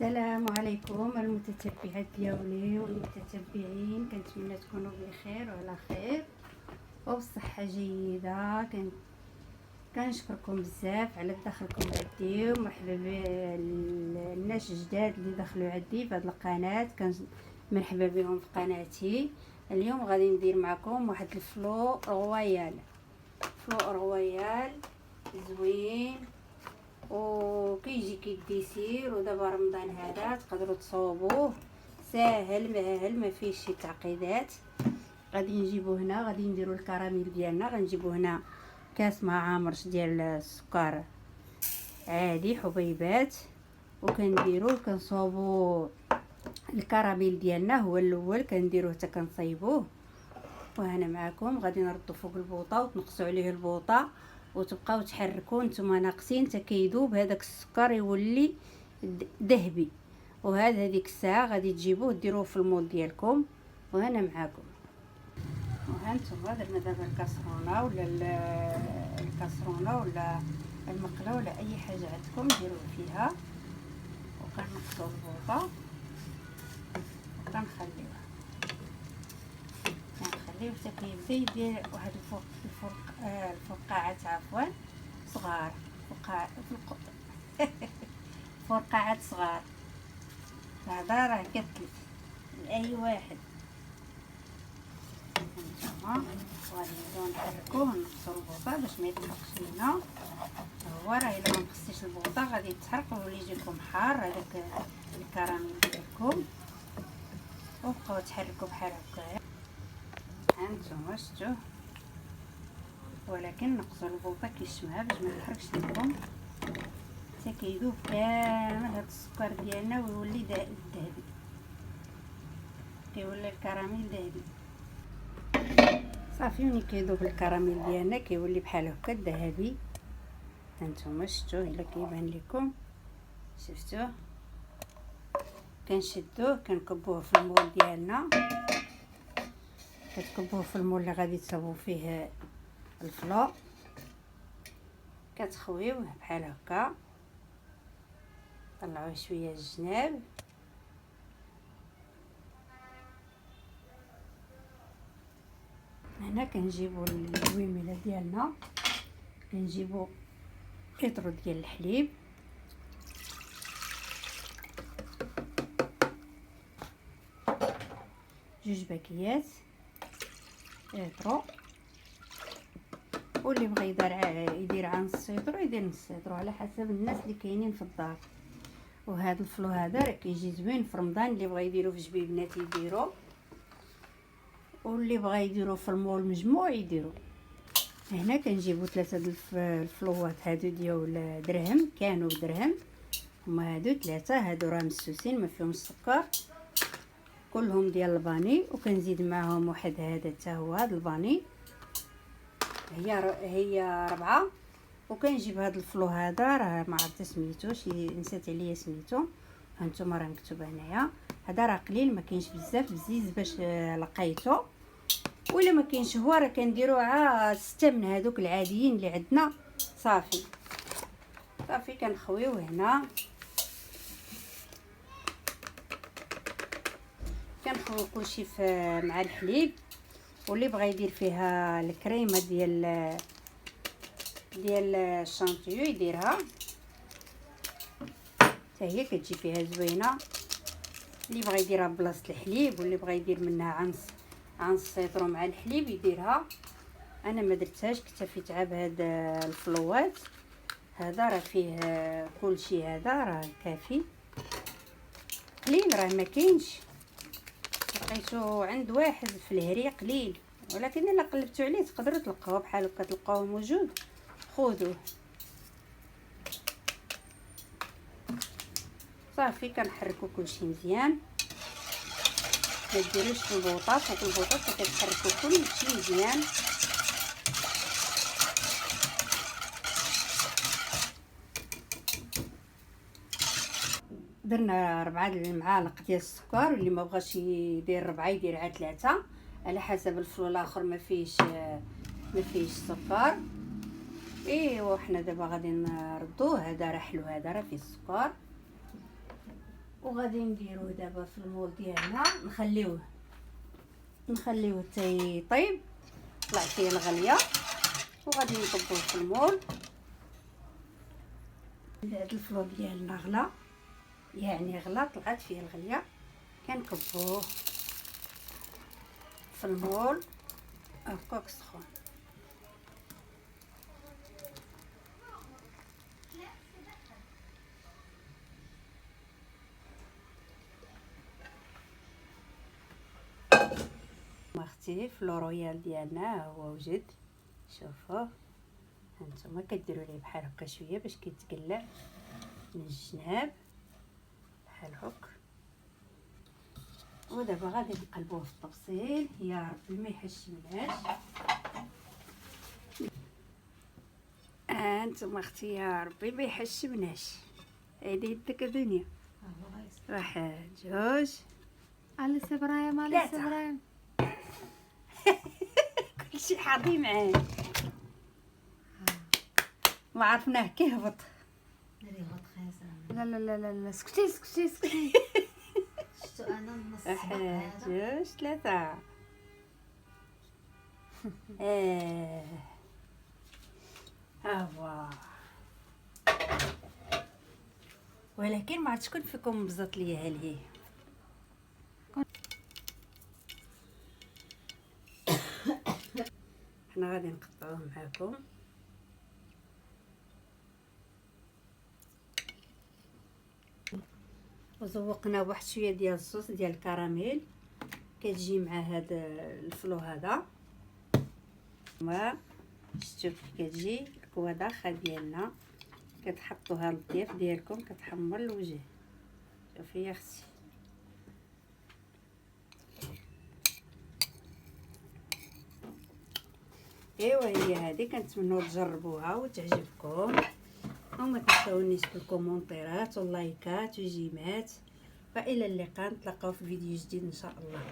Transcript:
السلام عليكم المتتبعات ديالي والمتتبعين، كنتمنى تكونوا بخير وعلى خير وبصحه جيده. كنشكركم بزاف على دخلكم عندي، ومرحبا بالناس الجداد اللي دخلوا عندي في هذه القناه. مرحبا بهم في قناتي. اليوم غادي ندير معكم واحد الفلو رويال، زوين وكيجي كيديسير. ودابا رمضان هذا تقدروا تصوبوه ساهل ماهل، ما فيش شي تعقيدات. غادي نجيبو هنا، غادي نديرو الكراميل ديالنا. غنجيبو هنا كاس مع عامرش ديال السكر عادي حبيبات، وكنديرو كنصوبو الكراميل ديالنا. هو الاول كنديروه حتى كنصايبوه. وهنا معكم غادي نردو فوق البوطه وتنقصوا عليه البوطه، وتبقاو تحركوا نتوما ناقصين حتى كيذوب هذاك السكر يولي ذهبي. هذيك الساعه غادي تجيبوه ديروه في المول ديالكم. وهنا معكم وهانتوما درنا دابا الكاسرونه ولا المقله ولا اي حاجه عندكم ديروه فيها، وكنقصوا البوطه وكنخليوها حتى كيبدا يدير واحد الفرقعات صغار، فرقعات صغار. هذا راه كتلف لاي واحد. هانتوما غادي نبداو نحركوه ونقصوا البوطه باش ما يطلقش لينا. هو راه الا ما نقصتيش البوطه غادي يتحرق ويولي يجيكم حار هذاك الكراميل ديالكم. وبقاو تحركوا بحال هكا. هانتوما شفتوه، ولكن نقصوا البوطه كيشمها باش ما يحرقش لكم حتى كيذوب كامل هذا السكر ديالنا ويولي ذهبي، كيولي الكراميل ذهبي صافي. ملي كيذوب الكراميل ديالنا كيولي بحال هكا ذهبي. هانتوما شفتوه الا كيبان لكم، شفتوه. كنشدوه كنكبوه في المول ديالنا. كتكبوه في المول اللي غادي تصاوبوا فيه الفلو، كتخويوه بحال هكا، طلعوه شويه الجناب. هنا كنجيبوا الويميله ديالنا، كنجيبوا قطره ديال الحليب، جوج باكيات قطرو. واللي بغى يدير عن السيطرو يدير نص سيطرو على حسب الناس اللي كاينين في الدار. وهذا الفلو هذا راه كيجي زوين في رمضان، اللي بغى يديرو في جبيبنات يديرو، واللي بغى يديرو في المول مجموع يديرو. هنا كنجيبو 3 الفلوات هادو ديال درهم، كانوا بدرهم. هما هادو 3، هادو راه مسوسين ما فيهمش السكر، كلهم ديال الفاني. وكنزيد معاهم واحد هذا حتى هو هذا الفاني، هي 4. وكنجيب هذا الفلو هذا راه ما عرفت سميتو، نسيت عليا سميتو. هانتوما راه مكتوب هنايا. هذا راه قليل، ما كاينش بزاف بزيز باش لقيتو. ولا ما كاينش هو راه كنديروا 6 من هذوك العاديين اللي عندنا. صافي كنخويوه هنا، كنخويو كلشي مع الحليب. واللي بغى يدير فيها الكريمه ديال الشانتيو يديرها حتى هي كتجي فيها زوينه. اللي بغى يديرها بلاصه الحليب، واللي بغى يدير منها عن السيطرو مع الحليب يديرها. انا ما درتهاش، اكتفيت عا بهذا الفلوات. هذا راه فيه كلشي، هذا راه كافي. قليل راه ما كاينش، لقيتو عند واحد في الهري قليل، ولكن الا قلبتوا عليه تقدروا تلقاوه بحال هكا، تلقاوه موجود خذوه. صافي كنحركوا كلشي مزيان، ما ديروش في البوطه، فوق البوطه كتحركوا كلشي مزيان. درنا 4 المعالق ديال السكر، واللي ما بغاش يدير 4 يدير عاد 3 على حسب الفلو الاخر ما فيهش سكر. ايوا حنا دابا غادي نردوه. هذا راه حلو، هذا راه فيه السكر. وغادي نديروه دابا في المول ديالنا، نخليوه حتى يطيب، طلع فيه الغليه، وغادي نصبوه في المول. هاد الفلو ديالنا غلا، يعني غلا، طلعت فيه الغليه، كنكبوه في المول هكاك سخون. اختي فلو رويال ديالنا هو وجد، شوفوه هانتوما كديروا ليه بحال هكا شويه باش كيتقلع من الجناب بحال هكا. ودابا غادي نقلبوه في الطبسيل، يا ربي ما يحشمناش. هانتوما اختي يا ربي ما يحشمناش. هادي يدك دنيا، واحد جوج على ابراهيم، على ابراهيم. كلشي حاضي معاه، ما عرفناه كيهبط. لا لا لا لا، سكتي سكتي سكتي. شتو انا نص واحد جوج ثلاثة. هو ولكن ما عرفت شكون فيكم بزط ليا هالهي. حنا غادي نقطعوه معاكم. وزوقنا واحد شويه ديال الصوص ديال الكراميل كتجي مع هذا الفلو هذا. ما شفتوا كيف كتجي الكواداخه ديالنا، كتحطوها للضيف ديالكم كتحمر الوجه. شوفي يا اختي، ايوا هي هذه، كنتمنوا تجربوها وتعجبكم، وما تنساونيش بالكومونتيرات واللايكات وجيمات. والى اللقاء، نتلاقاو في فيديو جديد ان شاء الله.